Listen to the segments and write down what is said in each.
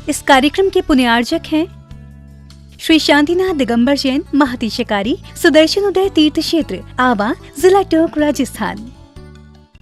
इस कार्यक्रम के पुण्यार्जक हैं श्री शांतिनाथ दिगंबर जैन महातिशकारी सुदर्शन उदय तीर्थ क्षेत्र आवा, जिला टोंक, राजस्थान।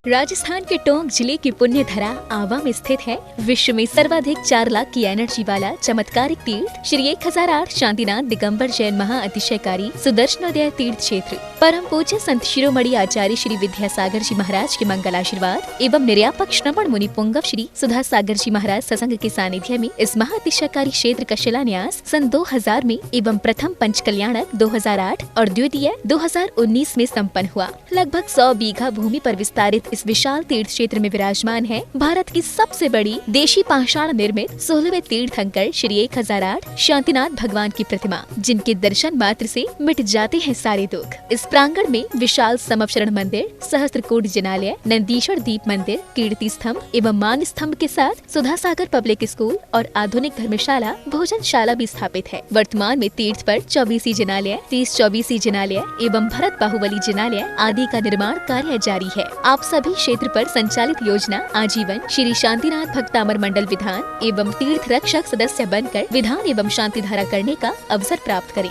राजस्थान के टोंक जिले की पुण्य धरा आवा में स्थित है विश्व में सर्वाधिक 4 लाख की एनर्जी वाला चमत्कारिक तीर्थ श्री 1008 शांतिनाथ दिगंबर जैन महाअतिशयकारी सुदर्शनोदय तीर्थ क्षेत्र। परम पूज्य संत शिरोमणि आचार्य श्री विद्यासागर जी महाराज के मंगल आशीर्वाद एवं निर्यापक श्रवण मुनि पुंगव श्री सुधा सागर जी महाराज सत्संग के सानिध्य में इस महाअतिशयकारी क्षेत्र का शिलान्यास सन 2000 में एवं प्रथम पंच कल्याणक 2008 और द्वितीय 2019 में संपन्न हुआ। लगभग 100 बीघा भूमि पर विस्तारित इस विशाल तीर्थ क्षेत्र में विराजमान है भारत की सबसे बड़ी देशी पाषाण निर्मित 16वें तीर्थंकर श्री 1008 शांतिनाथ भगवान की प्रतिमा, जिनके दर्शन मात्र से मिट जाते हैं सारे दुख। इस प्रांगण में विशाल समवचरण मंदिर, सहस्त्रकोट जिनालय, नंदीश्वर दीप मंदिर, कीर्ति स्तंभ एवं मान स्तंभ के साथ सुधा सागर पब्लिक स्कूल और आधुनिक धर्मशाला, भोजनशाला भी स्थापित है। वर्तमान में तीर्थ पर 24 जिनालय, 30-24 जिनालय एवं भरत बाहुबली जिनालय आदि का निर्माण कार्य जारी है। आप सभी क्षेत्र पर संचालित योजना आजीवन श्री शांतिनाथ भक्तामर मंडल विधान एवं तीर्थ रक्षक सदस्य बनकर विधान एवं शांति धारा करने का अवसर प्राप्त करें।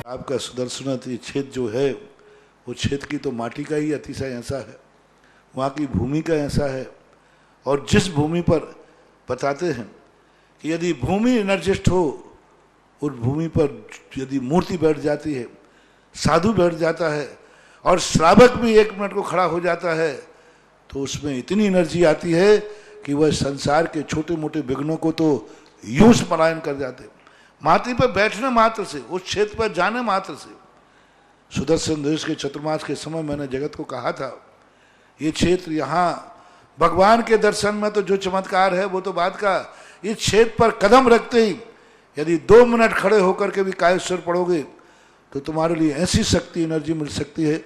आपका सुदर्शन क्षेत्र जो है वो क्षेत्र की तो माटी का ही अतिशय ऐसा है, वहाँ की भूमि का ऐसा है। और जिस भूमि पर बताते हैं कि यदि भूमि एनर्जिस्ट हो, उस भूमि पर यदि मूर्ति बैठ जाती है, साधु बैठ जाता है और श्रावक भी 1 मिनट को खड़ा हो जाता है, तो उसमें इतनी एनर्जी आती है कि वह संसार के छोटे मोटे विघ्नों को तो यूं पलायन कर जाते। माटी पर बैठने मात्र से, उस क्षेत्र पर जाने मात्र से, सुदर्शन देश के चतुर्मास के समय मैंने जगत को कहा था, ये क्षेत्र यहाँ भगवान के दर्शन में तो जो चमत्कार है वो तो बात का, इस क्षेत्र पर कदम रखते ही यदि 2 मिनट खड़े होकर के भी कायेश्वर पढ़ोगे तो तुम्हारे लिए ऐसी शक्ति एनर्जी मिल सकती है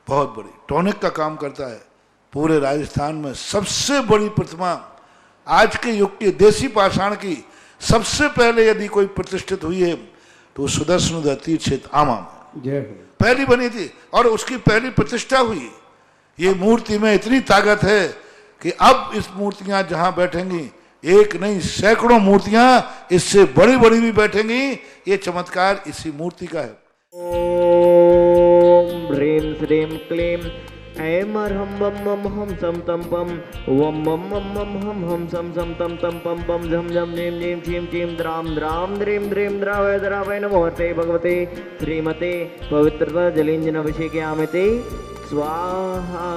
बहुत बड़ी। टॉनिक का काम करता है। पूरे राजस्थान में सबसे बड़ी प्रतिमा आज के युग की देसी पाषाण की सबसे पहले यदि कोई प्रतिष्ठित हुई है तो सुदर्शन तीर्थ क्षेत्र आमा में पहली बनी थी और उसकी पहली प्रतिष्ठा हुई। ये मूर्ति में इतनी ताकत है कि अब इस मूर्तियां जहां बैठेंगी, एक नहीं सैकड़ों मूर्तियां इससे बड़ी बड़ी भी बैठेंगी। ये चमत्कार इसी मूर्ति का है। ओम ह्रीं श्रीं क्लीं ऐं हम बम मम हम सम तम पम वम मम मम मम हम सम सम तम तम पम पम झम झम नीम नीम चीम चीम द्राम द्राम द्रीं द्रीं द्रावय द्रावय नमोते भगवते श्रीमते पवित्रता जलिंजन अभिषेकयामिते स्वाहा।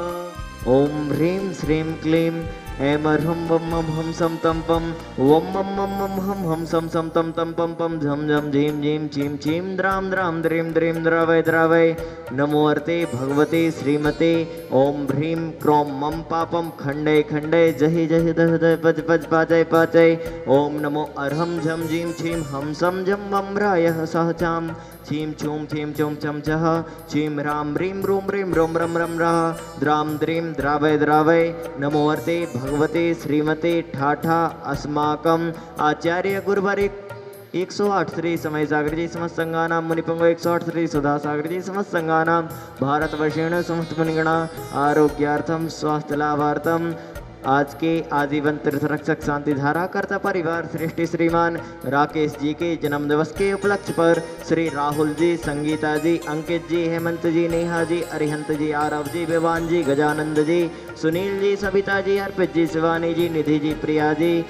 ओम ह्रीं श्रीं क्लीं ऐं हम बम मम हम सम तम पम वम मम मम हम सम सम तम तम पम पम झम झम झीम झीम चीम चीम द्राम द्राम द्रीं द्रीं द्रावय द्रावय नमो अर्ते भगवते श्रीमते ओम ह्रीं क्रों मम पापम खंडे खंडे जहि जहि दह दह पच पच पाचय पाचय ओम नमो अर्हम झम झीम छीम हम सम झम मम रायः सहचाम छीम छूम छीम चूम चम चह छीम राम ह्रीं रूम ह्रीं रोम रम रम रह द्राम द्रीं द्रावय द्रावय नमो अर्ते भगवते श्रीमते ठाठा अस्माकम आचार्य गुरुवरिक 108 श्री समय सागर जी समस्त संगानाम मुनिपंगो 108 श्री सुधा सागर जी समस्त संगानाम भारतवर्षेण समस्त मुनिगणा आरोग्यार्थम स्वास्थ्य लाभार्थम आज के आजीवन तीर्थ रक्षक शांति धारा कर्ता परिवार सृष्टि श्रीमान राकेश जी के जन्म दिवस के उपलक्ष्य पर श्री राहुल जी, संगीता जी, अंकित जी, हेमंत जी, नेहा जी, अरिहंत जी, आरव जी, विवान जी, गजानंद जी, सुनील जी, सविता जी, अर्पित जी, शिवानी जी, निधि जी, प्रिया जी,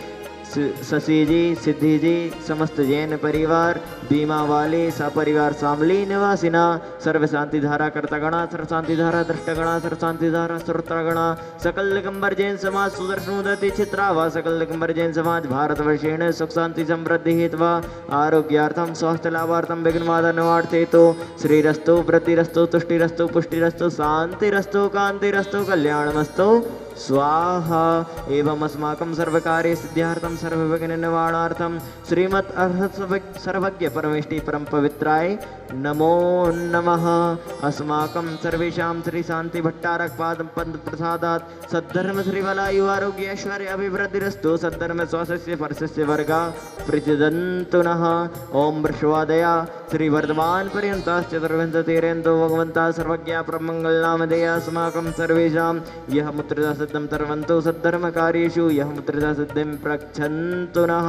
शशि जी, सिद्धि जी, समस्त जैन परिवार, बीमा वाले सपरिवार शामली निवासिना, सर्व शांति धारा कर्तगणा, सर्व शांति धारा दृष्टगणा, सर्व शांति धारा श्रोत्रगणा, सकल दिगंबर जैन समाज सुदर्शनोदय चित्रावा, सकल दिगंबर जैन समाज भारतवर्षेण सुख शांति समृद्धि हेतवा आरोग्यार्थम स्वास्थ्य लाभार्थम विघ्नबाधा निवारते तो श्रीरस्तु वृद्धिरस्तु तुष्टिरस्तु पुष्टिरस्तु शांतिरस्तु कांतिरस्तु कल्याणमस्तु स्वाहा। एवं अस्माकं सर्वकार्य सिद्ध्यार्थम सर्वविघ्न निवारणार्थम श्रीमत् अर्हत सर्वज्ञ परमेष्टि परम पवित्राय नमो नमः। अस्माकं सर्वेषां श्री शांति भट्टारक पाद पद प्रसादात् सद्धर्म श्री वलायु आरोग्य ऐश्वर्य अभिवृद्धिरस्तु सद्धर्म स्वास्थ्य परस्य वर्गा प्रचदन्तु नः। ओम वृषवादया श्री वर्धमान पर्यन्ताश्च चतुर्विंशतिरेन्दो भगवन्ता सर्वज्ञ प्रमंगल नामधेय अस्माकं सर्वेषां यः मुत्रदास सिद्धं सर्वन्तु सद्धर्मकार्येषु यः मुद्रिता सिद्धिं प्रक्षन्तु नः।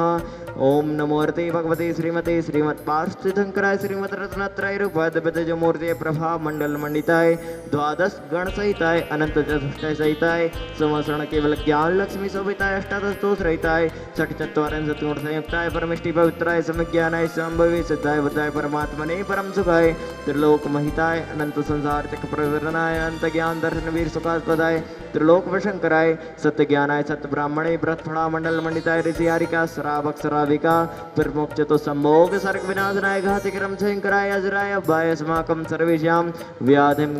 ओम नमोर्ते भगवते श्रीमते श्रीमत्पार्थिशंकराय श्रीमद्रत्नत्रय रूपाय मूर्ति प्रभा मंडल मंडिताय द्वादश गण सहिताय अनंत चतुष्टय सहिताय संवत्सरण केवल ज्ञान लक्ष्मी शोभिताय अष्टादश दोष रहिताय षट चत्वारिंशत् सत्गुण संयुक्ताय परमिष्टि पवित्राय समज्ञानाय संभवे सिद्धाय बुद्धाय परमात्मने परम सुखाय त्रिलोक महिताय अनंत संसार चक्र प्रवरणाय अंत ज्ञान दर्शन वीर सुखास्पदाय त्रिलोक वशंकराय सत्य ज्ञानाय सत्य ब्राह्मणे ब्रथफणा मंडल मंडिताय ऋषि हारिका श्रावक श्राविका प्रमुख तो सम्भोग सर्ग विनाशनाय घाति क्रम शंकराय अजराय अभ्याय अस्माकं सर्वेषां व्याधिं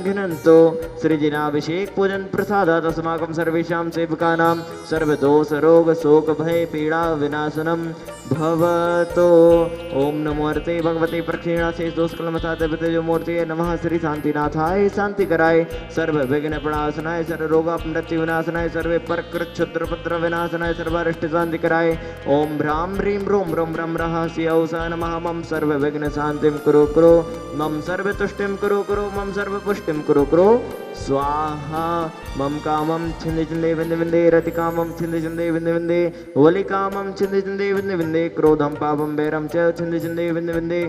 घ्नन्तो सृजनाभिषेक पूजन प्रसादात् अस्माकं सर्वेषां सेवकानां सर्वदोष रोग शोक भय पीड़ा विनाशनम भवतो। ओम नमोर्ते भगवते प्रक्षिणा शेष दोष कलमसादेवते मूर्ति नमः श्री शांतिनाथाय शांतिकराय सर्व विघ्न प्रणाशनाय सर्व रोग मृत्यु विनाशनाय सर्वे परकृत क्षुद्र पुत्र विनाशनाय सर्वारिष्ट शांतिकराय ओम भ्राम ह्रीं ब्रूम ब्रूम ब्रह्म रहस्य औसा नमः मम सर्व विघ्न शांतिं कुरु कुरु मम सर्व तुष्टिं कुरु कुरु मम सर्व पुष्टिं कुरु कुरु स्वाहा। मम कामं छिंदे छिंदे विंदे विंदे रति कामं छिंदे छिंदे विंदे विंदे वलि कामं छिंदे छिंदे विंदे विंदे क्रोधं पापं वैरं च छिंदे छिंदे विंदे विंदे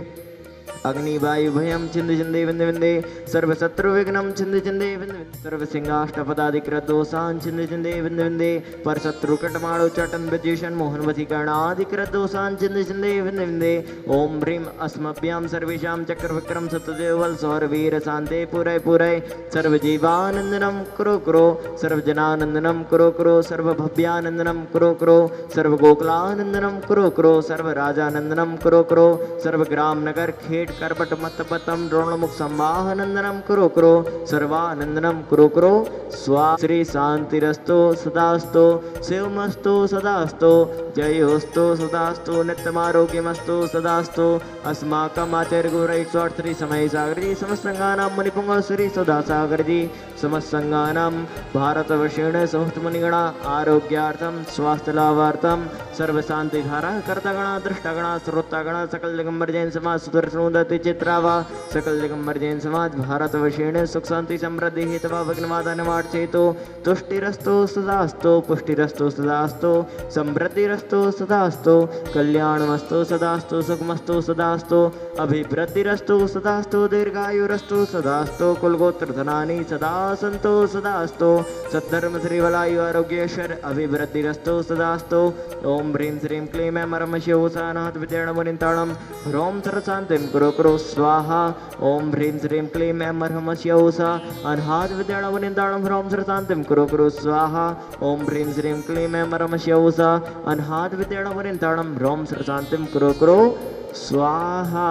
अग्नि वायु भयं छिंदे छिंदे विंदे विंदे सर्व शत्रु विघ्नं छिंदे छिंदे विंदे विंदे सर्व सिंहाष्टपदाधिकृत दोषान् छिंदे छिंदे विंदे विंदे पर शत्रु कटमाणो चटन विद्युषण मोहन वशीकरणाधिकृत दोषान् छिंदे छिंदे विंदे विंदे ओम ह्रीं अस्मभ्यां सर्वेषां चक्र विक्रम सत्यदेवल सौर वीर शांते पुरय पुरय सर्व जीवानंदनम कुरु कुरु सर्व जनानंदनम कुरु कुरु सर्व भव्यानंदनम कुरु कुरु सर्व गोकुलानंदनम कुरु कुरु सर्व राजानंदनम कुरु कुरु सर्व ग्राम नगर खेट करपट मतपतम द्रोणमुख संवाहनंदनम कुरु कुरु सर्वानंदनम कुरु कुरु स्वा। श्री शांतिरस्तो सदास्तो शिवमस्तो सदास्तो जयोस्तो सदास्तो नित्यमारोग्यमस्तो सदास्तो अस्माकम् आचार्य गुरु 108 श्री समय सागर जी समस्त संघानां मुनिपुंग श्री सुधा सागर जी समस्त संघानां भारतवर्षेण समस्त मुनिगणा आरोग्यार्थम स्वास्थ्य लाभार्थम सर्व शांति धारा कर्तागणा दृष्टागणा श्रोतागणा सकल दिगंबर जैन समाज सुदर्शनोदति चित्रावा सकल दिगंबर जैन समाज भारतवर्षेण सुख शांति समृद्धि हेतवा विघ्नवादा निवार्चेतो तुष्टिरस्तो सदास्तो पुष्टिरस्तो सदास्तो समृद्धिरस्तो सदास्तो कल्याणमस्तो सदास्तो सुखमस्तो सदास्तो अभिवृद्धिरस्तो सदास्तो दीर्घायुरस्तो सदास्तो कुलगोत्र धनानि सदा संतो सदास्तो सद्धर्म श्रीवलायु आरोग्येश्वर अभिवृद्धिरस्तो सदास्तो ओम ह्रीं श्रीं क्लीं ऐं मरम शिवसानाथ विद्यण मुनिताणम ह्रोम सर्वशांतिं कुरु कुरु स्वाहा। ओम ह्रीं श्रीं क्लीं ऐं मरम शिवसा अनाथ विद्यण मुनिताणम ह्रोम सर्वशांतिं कुरु कुरु स्वाहा। ओम ह्रीं श्रीं क्लीं ऐं मरम शिवसा अनाथ विद्यण मुनिताणम ह्रोम सर्वशांतिं कुरु कुरु स्वाहा।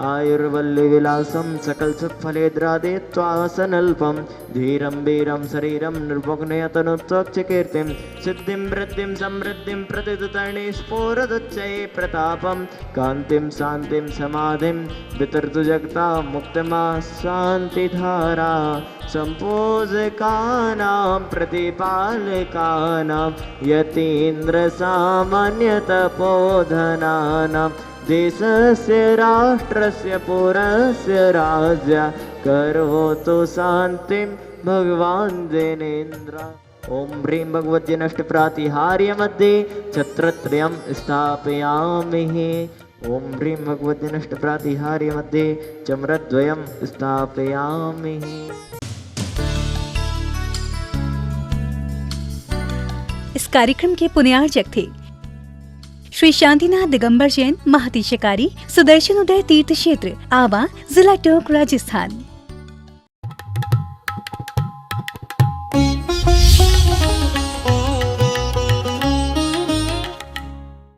आयुर्वल्ली विलासम सकल सुख फलेद्रादे त्वासनल्पम धीरम वीरम शरीरम निर्भग्नयतनुत्वक्ष कीर्तिम सिद्धिं वृद्धिं समृद्धिं प्रतिदुतर्णे स्फोरदुच्चये प्रतापम कांतिं शांतिं समाधिं वितर्तु जगता मुक्तिमा शांतिधारा संपूजकानां प्रतिपालकानां यतीन्द्र सामान्य तपोधनानां देशस्य राष्ट्रस्य पुरस्य राज्य करोतु शांतिं भगवान् जिनेन्द्र। ओम ह्रीं भगवद्य नष्ट प्रातिहार्य मध्ये छत्रत्रयं स्थापयामि। ओम ह्रीं भगवद्य नष्ट प्रातिहार्य मध्ये चम्रद्वयं स्थापयामि। इस कार्यक्रम के पुण्यार्चक थे श्री शांतिनाथ दिगंबर जैन महातिशकारी सुदर्शन उदय तीर्थ क्षेत्र आवा जिला टोंक राजस्थान।